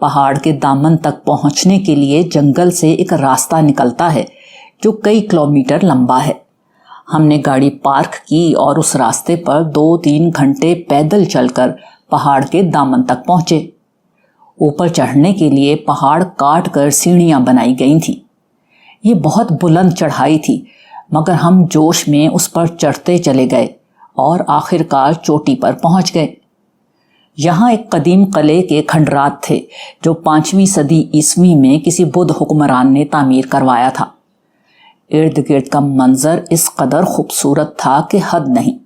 پہاڑ کے دامن تک پہنچنے کے لیے جنگل سے ایک راستہ نکلتا ہے جو کئی کلومیٹر لمبا ہے۔ ہم نے گاڑی پارک کی اور اس راستے پر 2-3 گھنٹے پیدل چل کر پہاڑ کے دامن تک پہنچے۔ اوپر چڑھنے کے لیے پہاڑ کاٹ کر سیڑھیاں بنائی گئی تھیں۔ یہ بہت بلند چڑھائی تھی، مگر ہم جوش میں اس پر چڑھتے چلے گئے اور آخر کار چوٹی پر پہنچ گئے۔ یہاں ایک قدیم قلعے کے کھنڈرات تھے جو 5ویں صدی عیسوی میں کسی بدھ حکمران نے تعمیر کروایا تھا۔ ارد گرد کا منظر اس قدر خوبصورت تھا کہ حد نہیں۔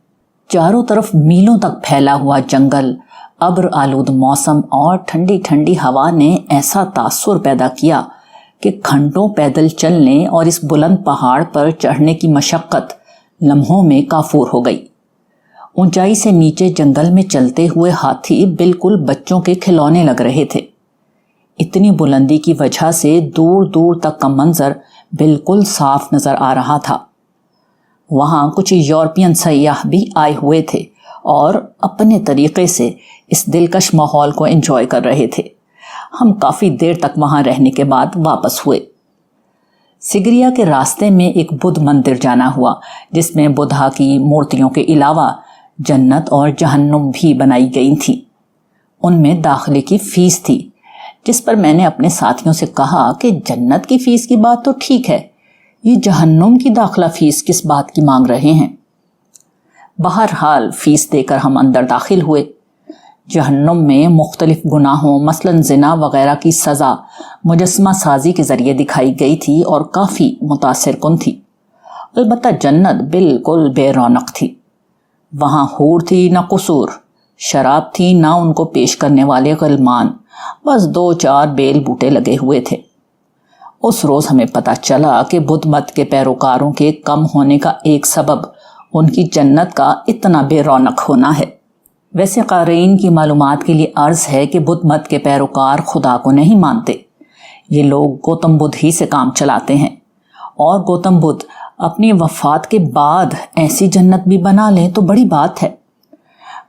چاروں طرف میلوں تک پھیلا ہوا جنگل، ابر آلود موسم اور ٹھنڈی ٹھنڈی ہوا نے ایسا تاثر پیدا کیا کہ گھنٹوں پیدل چلنے اور اس بلند پہاڑ پر چڑھنے کی مشقت لمحوں میں کافور ہو گئی۔ اونچائی سے نیچے جنگل میں چلتے ہوئے ہاتھی بالکل بچوں کے کھلونے لگ رہے تھے۔ اتنی بلندی کی وجہ سے دور دور تک کا منظر بالکل صاف نظر آ رہا تھا۔ وہاں کچھ یورپین سیاح بھی آئے ہوئے تھے اور اپنے طریقے سے اس دلکش ماحول کو انجوائے کر رہے تھے۔ ہم کافی دیر تک وہاں رہنے کے بعد واپس ہوئے۔ سگریا کے راستے میں ایک بدھ مندر جانا ہوا جس میں بدھا کی مورتیوں کے علاوہ جنت اور جہنم بھی بنائی گئی تھیں۔ ان میں داخلے کی فیس تھی، جس پر میں نے اپنے ساتھیوں سے کہا کہ جنت کی فیس کی بات تو ٹھیک ہے، یہ جہنم کی داخلہ فیس کس بات کی مانگ رہے ہیں؟ بہرحال فیس دے کر ہم اندر داخل ہوئے۔ جہنم میں مختلف گناہوں مثلاً زنا وغیرہ کی سزا مجسمہ سازی کے ذریعے دکھائی گئی تھی اور کافی متاثر کن تھی۔ البتہ جنت بالکل بے رونق تھی۔ وہاں حور تھی نہ قصور، شراب تھی نہ ان کو پیش کرنے والے غلمان، بس 2-4 بیل بوٹے لگے ہوئے تھے۔ اس روز ہمیں پتہ چلا کہ بدھ مت کے پیروکاروں کے کم ہونے کا ایک سبب ان کی جنت کا اتنا بے رونق ہونا ہے۔ ویسے قارئین کی معلومات کے لیے عرض ہے کہ بدھ مت کے پیروکار خدا کو نہیں مانتے۔ یہ لوگ گوتم بدھ ہی سے کام چلاتے ہیں، اور گوتم بدھ اپنی وفات کے بعد ایسی جنت بھی بنا لیں تو بڑی بات ہے۔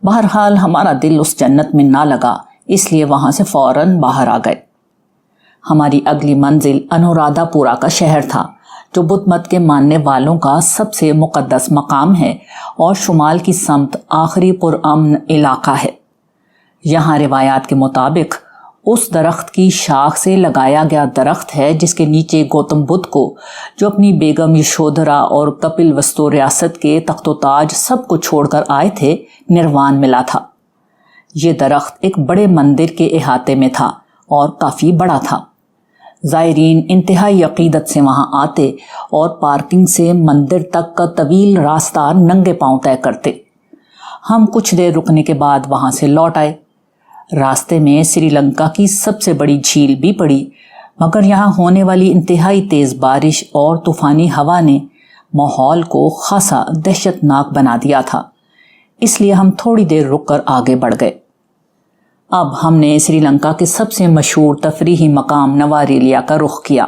بہرحال ہمارا دل اس جنت میں نہ لگا، اس لیے وہاں سے فوراً باہر آ گئے۔ ہماری اگلی منزل انورادھا پورا کا شہر تھا، جو بدھ مت کے ماننے والوں کا سب سے مقدس مقام ہے اور شمال کی سمت آخری پرامن علاقہ ہے۔ یہاں روایات کے مطابق اس درخت کی شاخ سے لگایا گیا درخت ہے جس کے نیچے گوتم بدھ کو، جو اپنی بیگم یشودھرا اور کپل وستو ریاست کے تخت و تاج سب کو چھوڑ کر آئے تھے، نروان ملا تھا۔ یہ درخت ایک بڑے مندر کے احاطے میں تھا اور کافی بڑا تھا۔ زائرین انتہائی عقیدت سے وہاں آتے اور پارکنگ سے مندر تک کا طویل راستہ ننگے پاؤں طے کرتے۔ ہم کچھ دیر رکنے کے بعد وہاں سے لوٹ آئے۔ راستے میں سری لنکا کی سب سے بڑی جھیل بھی پڑی، مگر یہاں ہونے والی انتہائی تیز بارش اور طوفانی ہوا نے ماحول کو خاصا دہشت ناک بنا دیا تھا، اس لیے ہم تھوڑی دیر رک کر آگے بڑھ گئے۔ اب ہم نے سری لنکا کے سب سے مشہور تفریحی مقام نواریلیا کا رخ کیا۔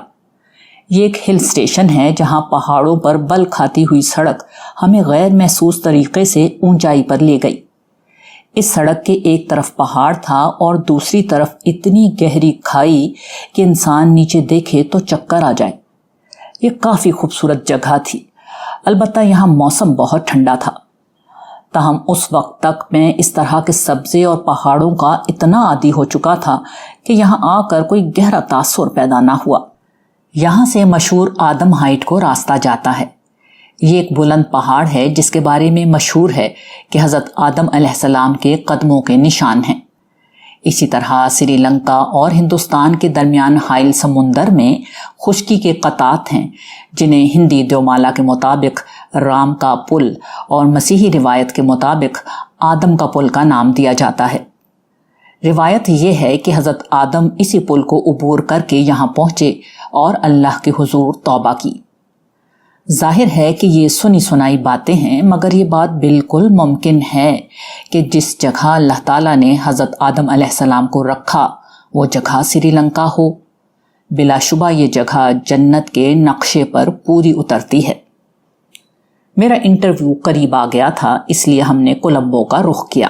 یہ ایک ہل اسٹیشن ہے جہاں پہاڑوں پر بل کھاتی ہوئی سڑک ہمیں غیر محسوس طریقے سے اونچائی پر لے گئی۔ اس سڑک کے ایک طرف پہاڑ تھا اور دوسری طرف اتنی گہری کھائی کہ انسان نیچے دیکھے تو چکر آ جائے۔ یہ کافی خوبصورت جگہ تھی، البتہ یہاں موسم بہت ٹھنڈا تھا۔ تاہم اس وقت تک میں اس طرح کے سبزے اور پہاڑوں کا اتنا عادی ہو چکا تھا کہ یہاں آ کر کوئی گہرا تاثر پیدا نہ ہوا۔ یہاں سے مشہور آدم ہائٹ کو راستہ جاتا ہے۔ یہ ایک بلند پہاڑ ہے جس کے بارے میں مشہور ہے کہ حضرت آدم علیہ السلام کے قدموں کے نشان ہیں۔ اسی طرح سری لنکا اور ہندوستان کے درمیان حائل سمندر میں خشکی کے قطعات ہیں جنہیں ہندی دیومالا کے مطابق رام کا پل اور مسیحی روایت کے مطابق آدم کا پل کا نام دیا جاتا ہے۔ روایت یہ ہے کہ حضرت آدم اسی پل کو عبور کر کے یہاں پہنچے اور اللہ کے حضور توبہ کی۔ ظاہر ہے کہ یہ سنی سنائی باتیں ہیں، مگر یہ بات بالکل ممکن ہے کہ جس جگہ اللہ تعالیٰ نے حضرت آدم علیہ السلام کو رکھا وہ جگہ سری لنکا ہو۔ بلا شبہ یہ جگہ جنت کے نقشے پر پوری اترتی ہے۔ میرا انٹرویو قریب آ گیا تھا، اس لیے ہم نے کولمبو کا رخ کیا۔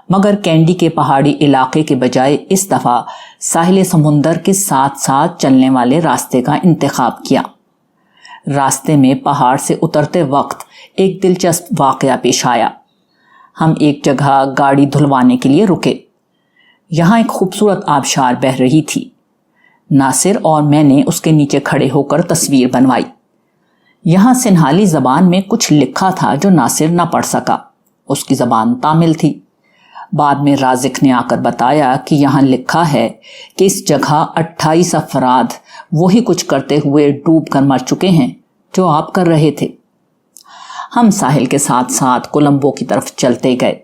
مگر کینڈی کے پہاڑی علاقے کے بجائے اس دفعہ ساحل سمندر کے ساتھ ساتھ چلنے والے راستے کا انتخاب کیا۔ راستے میں پہاڑ سے اترتے وقت ایک دلچسپ واقعہ پیش آیا۔ ہم ایک جگہ گاڑی دھلوانے کے لیے رکے۔ یہاں ایک خوبصورت آبشار بہہ رہی تھی۔ ناصر اور میں نے اس کے نیچے کھڑے ہو کر تصویر بنوائی۔ یہاں سنہالی زبان میں کچھ لکھا تھا جو ناصر نہ پڑھ سکا۔ اس کی زبان تامل تھی۔ بعد میں رازق نے آ کر بتایا کہ یہاں لکھا ہے کہ اس جگہ 28 افراد وہی کچھ کرتے ہوئے ڈوب کر مر چکے ہیں جو آپ کر رہے تھے۔ ہم ساحل کے ساتھ ساتھ کولمبو کی طرف چلتے گئے۔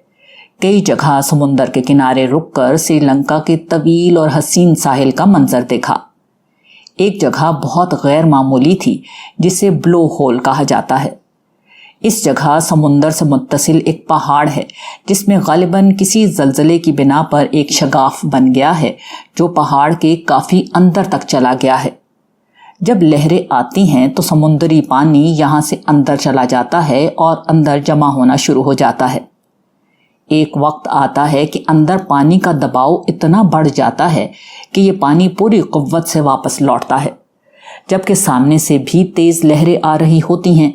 کئی جگہ سمندر کے کنارے رک کر سری لنکا کے طویل اور حسین ساحل کا منظر دیکھا۔ ایک جگہ بہت غیر معمولی تھی جسے بلو ہول کہا جاتا ہے۔ اس جگہ سمندر سے متصل ایک پہاڑ ہے جس میں غالباً کسی زلزلے کی بنا پر ایک شگاف بن گیا ہے جو پہاڑ کے کافی اندر تک چلا گیا ہے۔ جب لہریں آتی ہیں تو سمندری پانی یہاں سے اندر چلا جاتا ہے اور اندر جمع ہونا شروع ہو جاتا ہے۔ ایک وقت آتا ہے کہ اندر پانی کا دباؤ اتنا بڑھ جاتا ہے کہ یہ پانی پوری قوت سے واپس لوٹتا ہے، جبکہ سامنے سے بھی تیز لہریں آ رہی ہوتی ہیں۔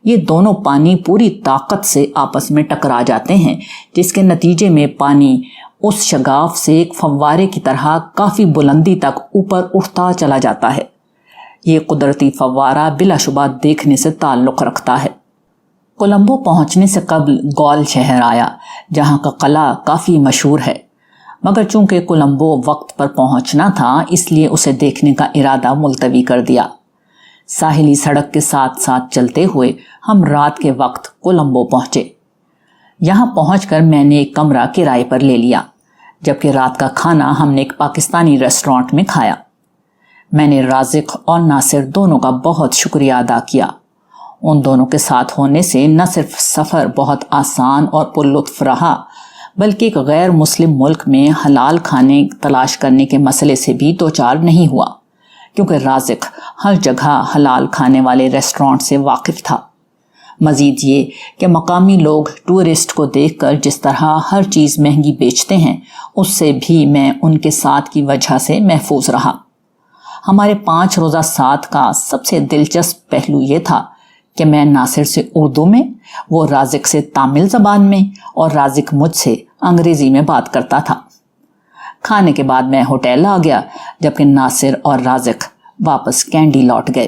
یہ دونوں پانی پوری طاقت سے آپس میں ٹکرا جاتے ہیں، جس کے نتیجے میں پانی اس شگاف سے ایک فوارے کی طرح کافی بلندی تک اوپر اٹھتا چلا جاتا ہے۔ یہ قدرتی فوارہ بلا شبہ دیکھنے سے تعلق رکھتا ہے۔ کولمبو پہنچنے سے قبل گول شہر آیا، جہاں کا قلعہ کافی مشہور ہے، مگر چونکہ کولمبو وقت پر پہنچنا تھا اس لیے اسے دیکھنے کا ارادہ ملتوی کر دیا۔ ساحلی سڑک کے ساتھ ساتھ چلتے ہوئے ہم رات کے وقت کولمبو پہنچے۔ یہاں پہنچ کر میں نے ایک کمرہ کرائے پر لے لیا، جبکہ رات کا کھانا ہم نے ایک پاکستانی ریسٹورانٹ میں کھایا۔ میں نے رازق اور ناصر دونوں کا بہت شکریہ ادا کیا۔ ان دونوں کے ساتھ ہونے سے نہ صرف سفر بہت آسان اور پرلطف رہا، بلکہ ایک غیر مسلم ملک میں حلال کھانے تلاش کرنے کے مسئلے سے بھی دوچار نہیں ہوا، کیونکہ رازق ہر جگہ حلال کھانے والے ریسٹورانٹ سے واقف تھا۔ مزید یہ کہ مقامی لوگ ٹورسٹ کو دیکھ کر جس طرح ہر چیز مہنگی بیچتے ہیں، اس سے بھی میں ان کے ساتھ کی وجہ سے محفوظ رہا۔ ہمارے 5 روزہ ساتھ کا سب سے دلچسپ پہلو یہ تھا کہ میں ناصر سے اردو میں، وہ رازق سے تامل زبان میں اور رازق مجھ سے انگریزی میں بات کرتا تھا۔ کھانے کے بعد میں ہوٹل آ گیا، جبکہ ناصر اور رازق واپس کینڈی لوٹ گئے۔